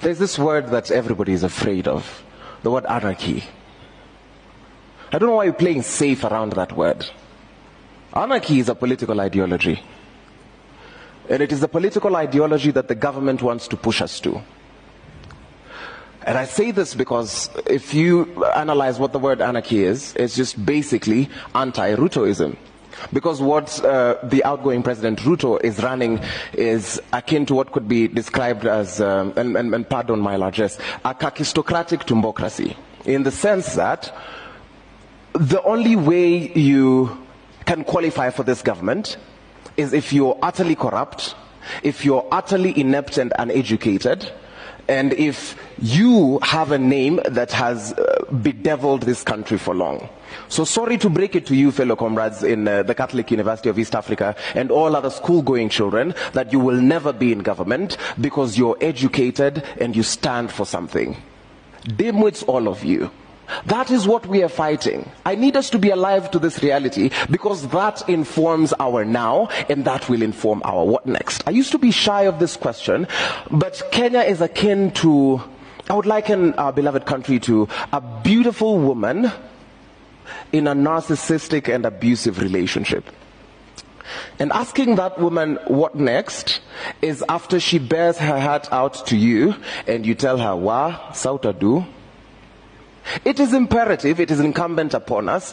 There's this word that everybody is afraid of, the word anarchy. I don't know why you're playing safe around that word. Anarchy is a political ideology. And it is the political ideology that the government wants to push us to. And I say this because if you analyze what the word anarchy is, it's just basically anti-Rutoism. Because what the outgoing President Ruto is running is akin to what could be described as, and pardon my largesse, a kakistocratic democracy. In the sense that the only way you can qualify for this government is if you're utterly corrupt, if you're utterly inept and uneducated, and if you have a name that has bedeviled this country for long. So sorry to break it to you, fellow comrades in the Catholic University of East Africa and all other school-going children, that you will never be in government because you're educated and you stand for something. Dimwits, all of you. That is what we are fighting. I need us to be alive to this reality because that informs our now and that will inform our what next. I used to be shy of this question, but Kenya is akin to, I would liken our beloved country to a beautiful woman in a narcissistic and abusive relationship. And asking that woman what next is after she bears her heart out to you and you tell her, wa, sauta do. It is imperative, it is incumbent upon us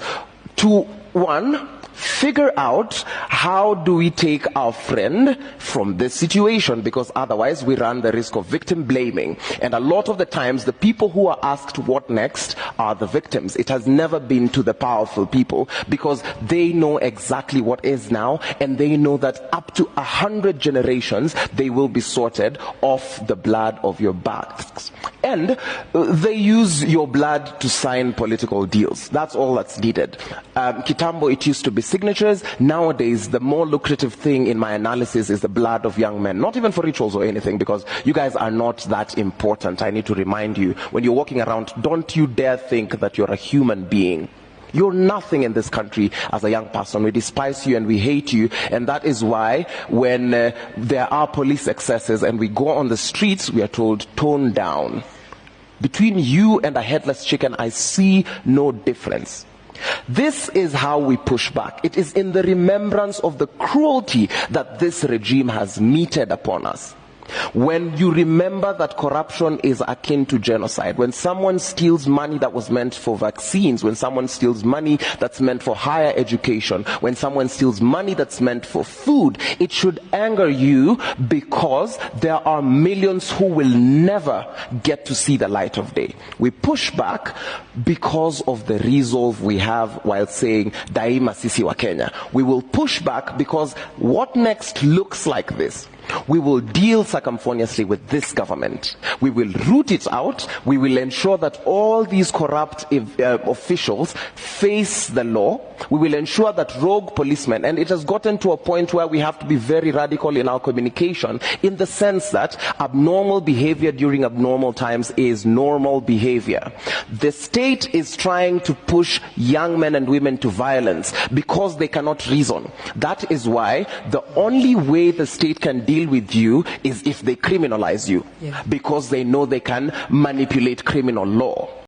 to, one, figure out how do we take our friend from this situation, because otherwise we run the risk of victim blaming. And a lot of the times the people who are asked what next are the victims. It has never been to the powerful people because they know exactly what is now, and they know that up to 100 generations they will be sorted off the blood of your backs. And they use your blood to sign political deals. That's all that's needed. Kitambo, it used to be signatures. Nowadays, the more lucrative thing in my analysis is the blood of young men. Not even for rituals or anything, because you guys are not that important. I need to remind you, when you're walking around, don't you dare think that you're a human being. You're nothing in this country as a young person. We despise you and we hate you. And that is why when there are police excesses and we go on the streets, we are told, tone down. Between you and a headless chicken, I see no difference. This is how we push back. It is in the remembrance of the cruelty that this regime has meted upon us. When you remember that corruption is akin to genocide, when someone steals money that was meant for vaccines, when someone steals money that's meant for higher education, when someone steals money that's meant for food, it should anger you because there are millions who will never get to see the light of day. We push back because of the resolve we have while saying Daima Sisi wa Kenya. We will push back because what next looks like this. We will deal circumfoniously with this government. We will root it out. We will ensure that all these corrupt officials face the law. We will ensure that rogue policemen, and it has gotten to a point where we have to be very radical in our communication, in the sense that abnormal behavior during abnormal times is normal behavior. The state is trying to push young men and women to violence because they cannot reason. That is why the only way the state can deal with you is if they criminalize you, because they know they can manipulate criminal law.